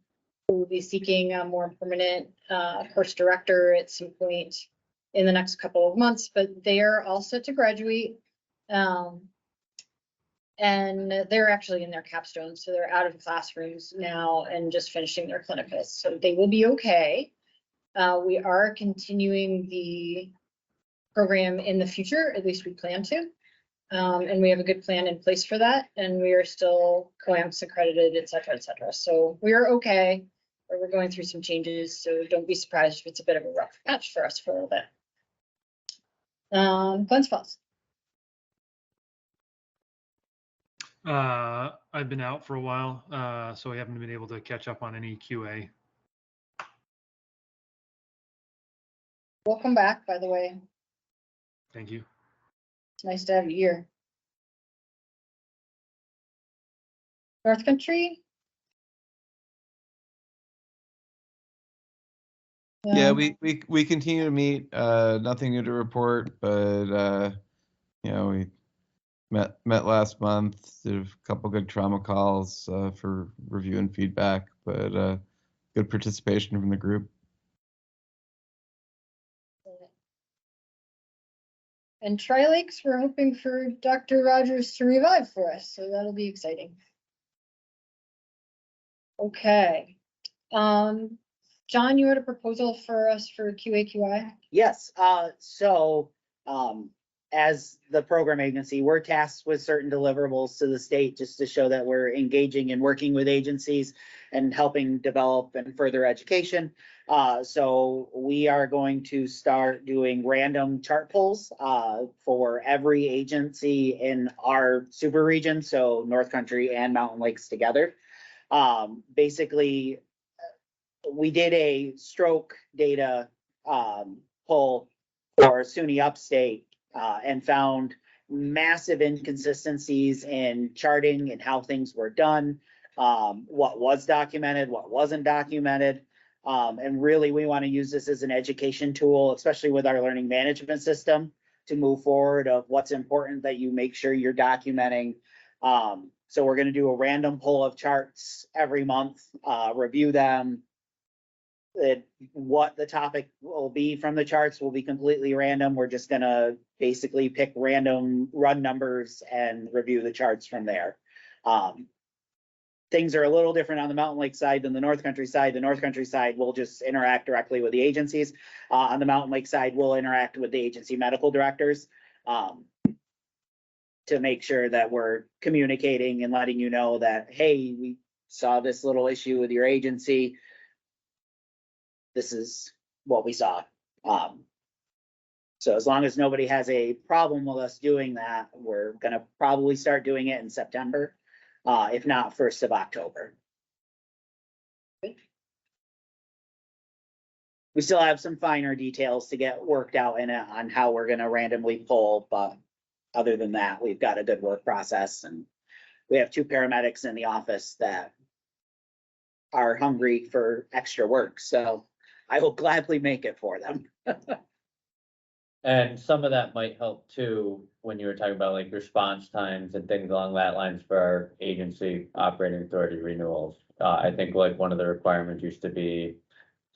We'll be seeking a more permanent course director at some point in the next couple of months, but they are all set to graduate. And they're actually in their capstone, so they're out of classrooms now and just finishing their clinicals, so they will be okay. We are continuing the program in the future, at least we plan to. And we have a good plan in place for that, and we are still COAMPS accredited, et cetera, so we are okay. We're going through some changes, so don't be surprised if it's a bit of a rough patch for us for a little bit. Glenn's Falls. I've been out for a while, so I haven't been able to catch up on any QA. Welcome back, by the way. Thank you. It's nice to have you here. North Country? Yeah, we continue to meet. Nothing new to report, but you know, we met last month. Did a couple good trauma calls for review and feedback, but good participation from the group. And Tri-Lakes, we're hoping for Dr. Rogers to revive for us, so that'll be exciting. Okay. John, you had a proposal for us for QA/QI? Yes, as the program agency, we're tasked with certain deliverables to the state just to show that we're engaging and working with agencies and helping develop and further education. So we are going to start doing random chart pulls for every agency in our super region, so North Country and Mountain Lakes together. Basically, we did a stroke data pull for SUNY Upstate and found massive inconsistencies in charting and how things were done, what was documented, what wasn't documented. And really, we want to use this as an education tool, especially with our learning management system, to move forward of what's important that you make sure you're documenting. So we're going to do a random pull of charts every month, review them. What the topic will be from the charts will be completely random. We're just gonna basically pick random run numbers and review the charts from there. things are a little different on the Mountain Lake side than the North Country side. The North Country side will just interact directly with the agencies. On the Mountain Lake side, we'll interact with the agency medical directors to make sure that we're communicating and letting you know that, hey, we saw this little issue with your agency. This is what we saw. So as long as nobody has a problem with us doing that, we're gonna probably start doing it in September, if not 1st of October. We still have some finer details to get worked out in it on how we're gonna randomly pull, but other than that, we've got a good work process, and we have 2 paramedics in the office that are hungry for extra work, so I will gladly make it for them. And some of that might help too, when you were talking about like response times and things along that lines for our agency operating authority renewals. I think like one of the requirements used to be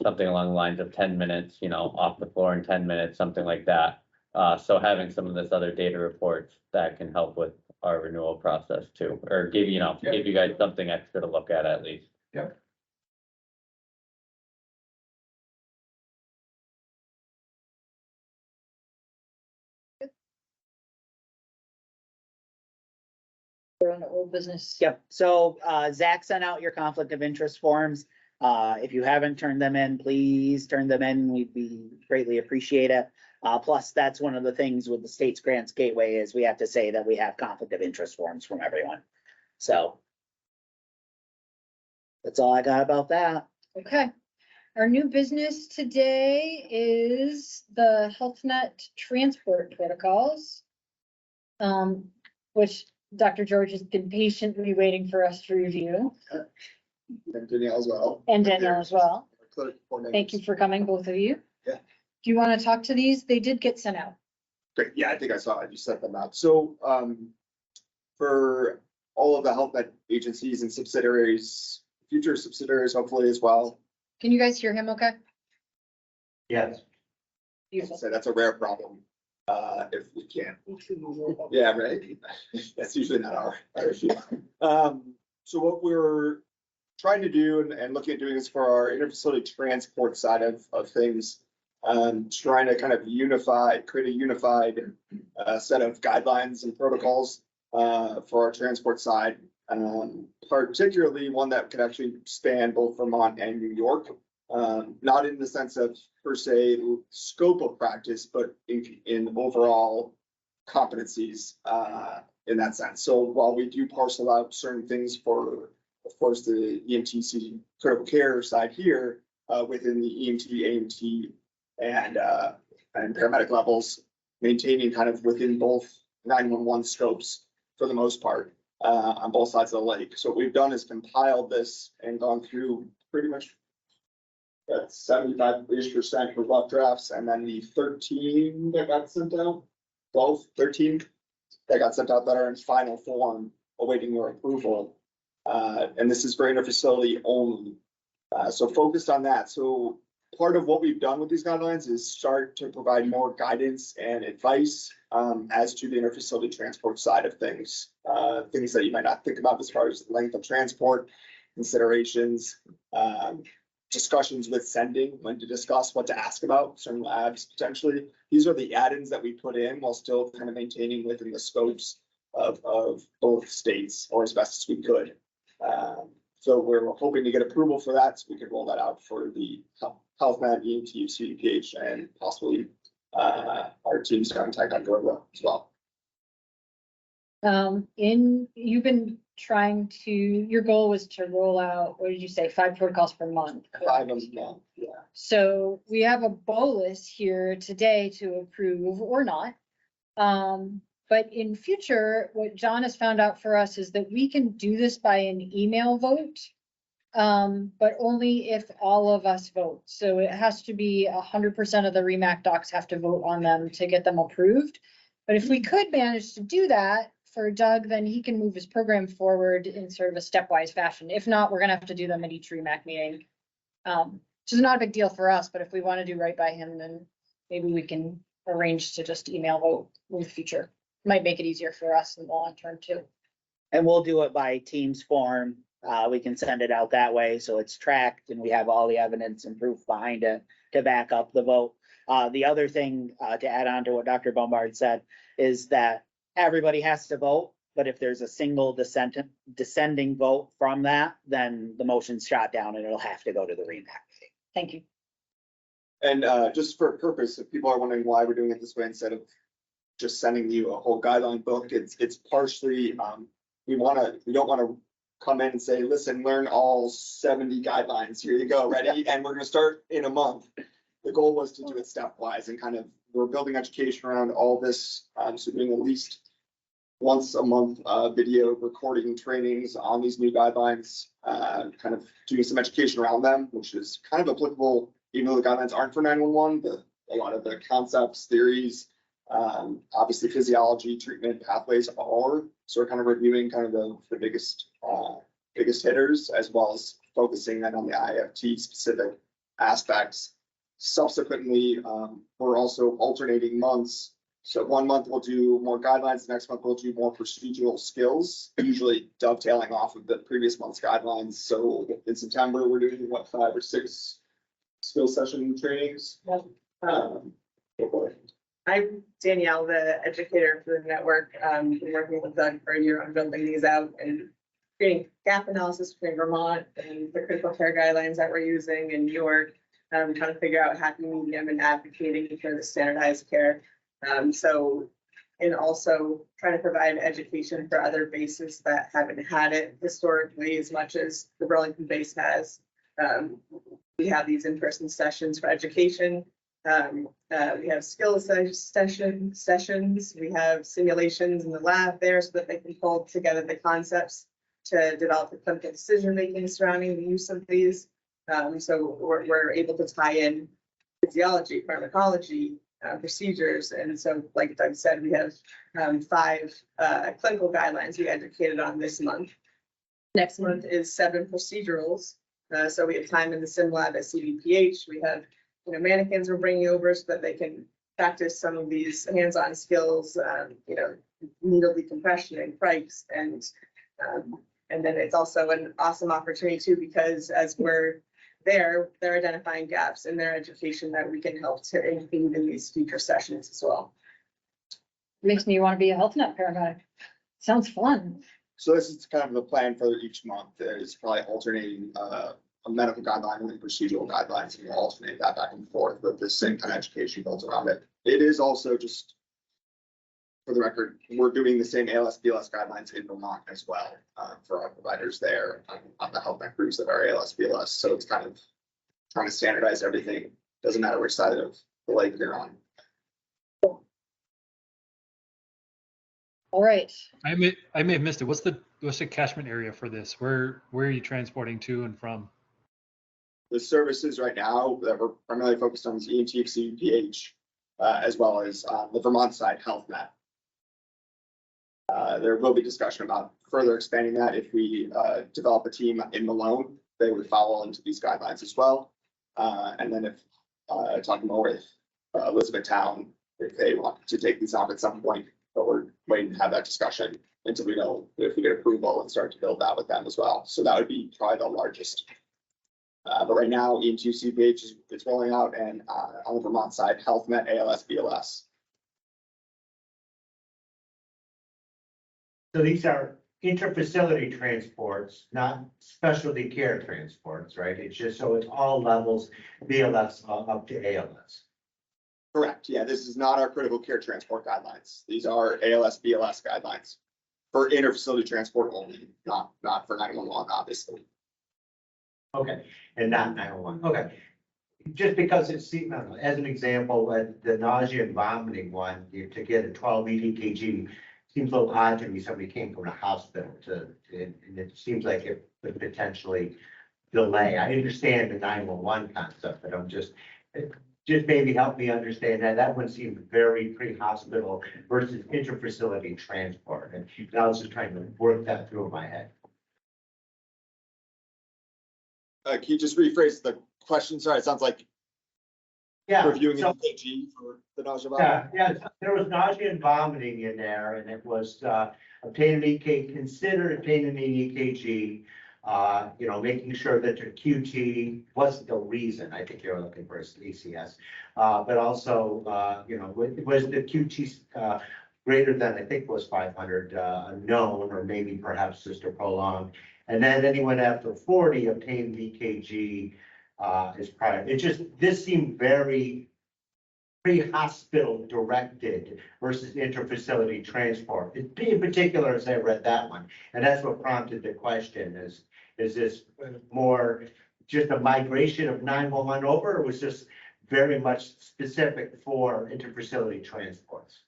something along the lines of 10 minutes, you know, off the floor in 10 minutes, something like that. So having some of this other data reports that can help with our renewal process too, or give, you know, give you guys something extra to look at least. Yeah. We're on the old business. Yep, so Zach sent out your conflict of interest forms. If you haven't turned them in, please turn them in. We'd be greatly appreciate it. Plus, that's one of the things with the state's grants gateway is we have to say that we have conflict of interest forms from everyone. So that's all I got about that. Okay. Our new business today is the HealthNet transport protocols, which Dr. George has been patiently waiting for us to review. And Danielle as well. And Danielle as well. Thank Thank you for coming, both of you. Yeah. Do you want to talk to these? They did get sent out. Great. Yeah, I think I saw it. You sent them out. So for all of the health net agencies and subsidiaries, future subsidiaries, hopefully as well. Can you guys hear him okay? Yes. Beautiful. So that's a rare problem. If we can. Yeah, right. That's usually not our issue. So what we're trying to do and looking at doing is for our interfacility transport side of things, trying to kind of create a unified set of guidelines and protocols for our transport side, particularly one that could actually span both Vermont and New York. Not in the sense of per se scope of practice, but in overall competencies in that sense. So while we do parcel out certain things for, of course, the EMTC critical care side here within the EMT, AMT, and paramedic levels, maintaining kind of within both 911 scopes for the most part on both sides of the lake. So what we've done is compiled this and gone through pretty much 75% for rough drafts, and then the 13 that got sent out, 13 that got sent out that are in final form awaiting your approval. And this is for interfacility only. So focused on that. So part of what we've done with these guidelines is start to provide more guidance and advice as to the interfacility transport side of things. Things that you might not think about as far as length of transport, considerations, discussions with sending, when to discuss what to ask about, certain labs potentially. These are the add-ins that we put in while still kind of maintaining within the scopes of both states, or as best as we could. So we're hoping to get approval for that so we could roll that out for the HealthNet, EMT, CDPH, and possibly our team's contact on GoRo as well. You've been trying to, your goal was to roll out, what did you say, 5 protocols per month? 5 a month, yeah. So we have a bolus here today to approve or not. But in future, what John has found out for us is that we can do this by an email vote, but only if all of us vote. So it has to be 100% of the REMAC docs have to vote on them to get them approved. But if we could manage to do that for Doug, then he can move his program forward in sort of a stepwise fashion. If not, we're gonna have to do them at each REMAC meeting. Which is not a big deal for us, but if we want to do right by him, then maybe we can arrange to just email vote in the future. Might make it easier for us in the long term too. And we'll do it by Teams form. we can send it out that way, so it's tracked and we have all the evidence and proof behind it to back up the vote. The other thing, to add on to what Dr. Bombard said, is that everybody has to vote, but if there's a single descending vote from that, then the motion's shot down and it'll have to go to the REMAC. Thank you. And just for purpose, if people are wondering why we're doing it this way instead of just sending you a whole guideline book, it's partially, we don't want to come in and say, listen, learn all 70 guidelines. Here you go, ready? And we're going to start in a month. The goal was to do it stepwise and kind of, we're building education around all this. So doing at least once a month video recording trainings on these new guidelines, kind of doing some education around them, which is kind of applicable, even though the guidelines aren't for 911, a lot of the concepts, theories, obviously physiology, treatment pathways are. So we're kind of reviewing kind of the biggest hitters, as well as focusing then on the IFT specific aspects. Subsequently, we're also alternating months. So 1 month we'll do more guidelines, the next month we'll do more procedural skills, usually dovetailing off of the previous month's guidelines. So in September, we're doing 5 or 6 skill session trainings. I'm Danielle, the educator for the network. Been working with Doug for a year on building these out and creating gap analysis between Vermont and the critical care guidelines that we're using in New York. Trying to figure out happy medium and advocating for the standardized care. And also trying to provide education for other bases that haven't had it historically as much as the Burlington base has. We have these in-person sessions for education. We have skills sessions. We have simulations in the lab there so that they can pull together the concepts to develop the clinical decision-making surrounding the use of these. So we're able to tie in physiology, pharmacology, procedures. And so, like Doug said, we have 5 clinical guidelines we educated on this month. Next month is 7 procedurals. So we have time in the sim lab at CDPH. We have, mannequins we're bringing over so that they can practice some of these hands-on skills, needle decompression and cripes. And then it's also an awesome opportunity too, because as we're there, they're identifying gaps in their education that we can help to include in these future sessions as well. Makes me want to be a health net paramedic. Sounds fun. So this is kind of the plan for each month. There's probably alternating a medical guideline and then procedural guidelines, and we'll alternate that back and forth with the same kind of education built around it. It is also, just for the record, we're doing the same ALS BLS guidelines in Vermont as well for our providers there on the health net groups that are ALS BLS. So it's kind of trying to standardize everything. Doesn't matter which side of the lake you're on. All right. I may have missed it. What's the catchment area for this? Where are you transporting to and from? The services right now that we're primarily focused on is ENT, CDPH, as well as the Vermont side, Health Net. There will be discussion about further expanding that if we develop a team in Malone. They would follow into these guidelines as well. And then if talking more with Elizabethtown, if they want to take these on at some point, but we're waiting to have that discussion until we know if we get approval and start to build that with them as well. So that would be probably the largest. But right now, ENT, CDPH is rolling out, and on the Vermont side, Health Net, ALS, BLS. So these are intra-facility transports, not specialty care transports, right? It's just so it's all levels, BLS up to ALS. Correct. Yeah, this is not our critical care transport guidelines. These are ALS, BLS guidelines for inter-facility transport only, not for 911, obviously. Okay, and not 911. Okay. Just because it's, as an example, the nausea and vomiting one, to get a 12 EKG seems a little odd to me. Somebody came from a hospital and it seems like it could potentially delay. I understand the 911 concept, but I'm just maybe help me understand that. That one seems very pre-hospital versus intra-facility transport. And I was just trying to work that through in my head. Can you just rephrase the question? Sorry, it sounds like reviewing an EKG for the nausea. Yeah, there was nausea and vomiting in there, and it was considered obtaining an EKG. Making sure that your QT wasn't the reason, I think you're looking for ECS. But also, was the QT, greater than, I think was 500, known, or maybe perhaps just a prolonged. And then anyone after 40 obtained VKG, is prior. This seemed very pre-hospital directed versus interfacility transport. In particular, as I read that one, and that's what prompted the question: is this more just a migration of 911 over, or was this very much specific for interfacility transports?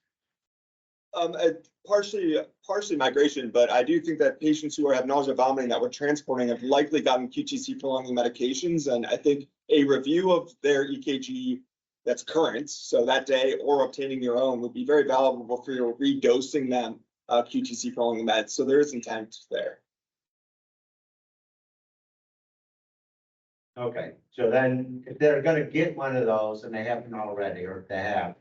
Partially migration, but I do think that patients who have nausea and vomiting that we're transporting have likely gotten QTC prolonging medications, and I think a review of their EKG that's current, so that day, or obtaining your own, would be very valuable for your redosing them QTC prolonging meds. So there is intent there. Okay, so then if they're gonna get one of those and they haven't already, or if they have,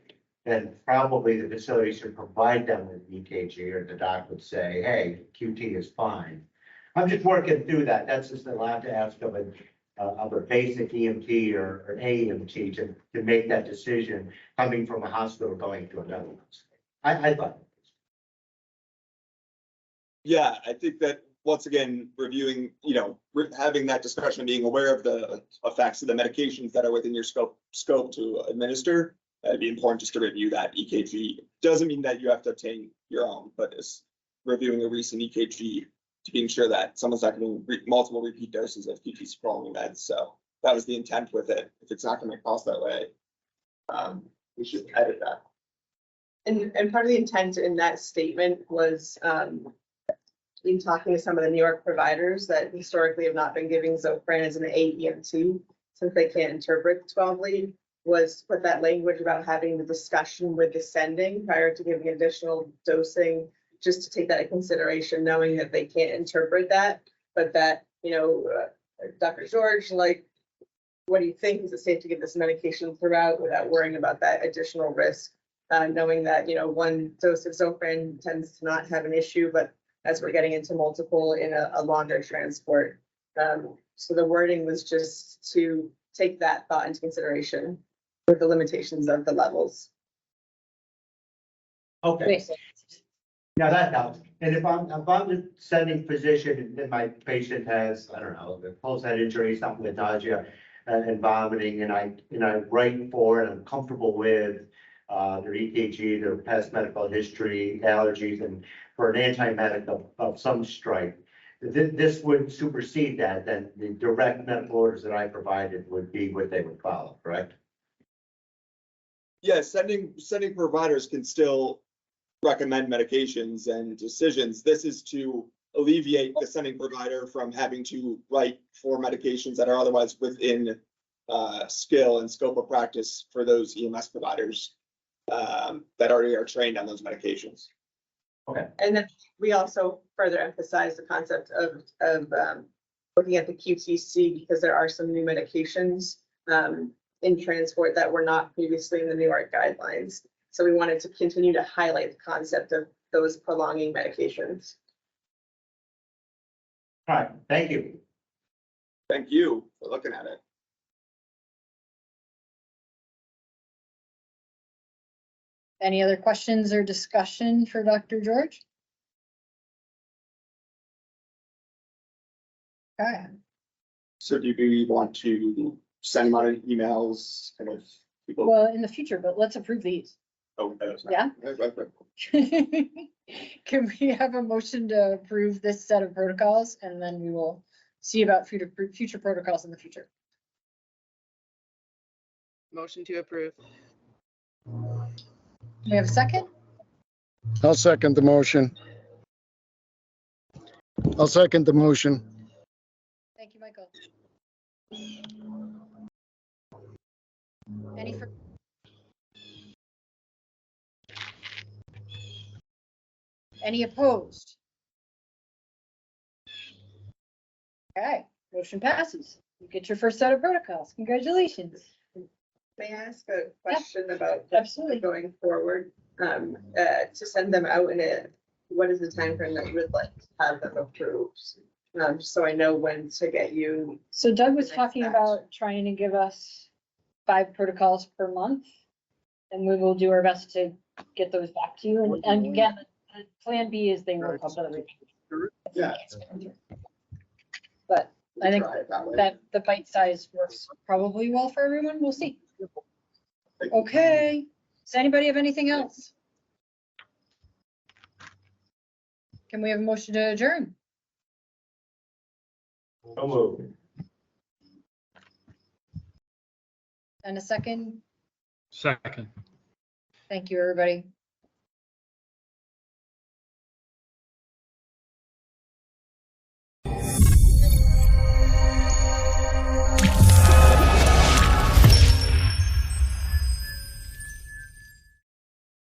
then probably the facility should provide them with EKG, or the doc would say, hey, QT is fine. I'm just working through that. That's just a lot to ask of a basic EMT or AEMT to make that decision coming from a hospital going to another one. I thought. Yeah, I think that once again, reviewing, having that discussion, being aware of the effects of the medications that are within your scope to administer, it'd be important just to review that EKG. Doesn't mean that you have to obtain your own, but it's reviewing a recent EKG to being sure that someone's not getting multiple repeat doses of QTC prolonging meds. So that was the intent with it. If it's not going to cost that way, we should edit that. And part of the intent in that statement was in talking to some of the New York providers that historically have not been giving Zofran as an AEMT since they can't interpret 12 lead, was put that language about having the discussion with the sending prior to giving additional dosing, just to take that into consideration, knowing that they can't interpret that, but that, Dr. George, what do you think? Is it safe to give this medication throughout without worrying about that additional risk? Knowing that, one dose of Zofran tends to not have an issue, but as we're getting into multiple in a longer transport. So the wording was just to take that thought into consideration with the limitations of the levels. Okay. Now that helps. And if I'm the sending physician and my patient has, I don't know, a pulse head injury, something with nausea and vomiting, and I write for it, I'm comfortable with their EKG, their past medical history, allergies, and for an antiemetic of some stripe, this would supersede that. Then the direct medical orders that I provided would be what they would follow, correct? Yeah, sending providers can still recommend medications and decisions. This is to alleviate the sending provider from having to write for medications that are otherwise within skill and scope of practice for those EMS providers that already are trained on those medications. Okay. And then we also further emphasize the concept of looking at the QTC, because there are some new medications in transport that were not previously in the New York guidelines. So we wanted to continue to highlight the concept of those prolonging medications. All right, thank you. Thank you for looking at it. Any other questions or discussion for Dr. George? Okay. So do we want to send them out in emails, kind of people? Well, in the future, but let's approve these. Oh, that's right. Yeah. Right. Can we have a motion to approve this set of protocols, and then we will see about future protocols in the future? Motion to approve. Do we have a second? I'll second the motion. Thank you, Michael. Any further? Any opposed? Okay, motion passes. You get your first set of protocols. Congratulations. May I ask a question about Absolutely going forward? To send them out what is the time frame that you would like to have them approved? just so I know when to get you. So Doug was Next talking batch. about trying to give us 5 protocols per month. And we will do our best to get those back to you. And again, the plan B is they will come to the. Yeah. But I think Try it that way. that the bite size works probably well for everyone. We'll see. Okay. Does anybody have anything else? Can we have a motion to adjourn? So moved. And a second? Second. Thank you, everybody.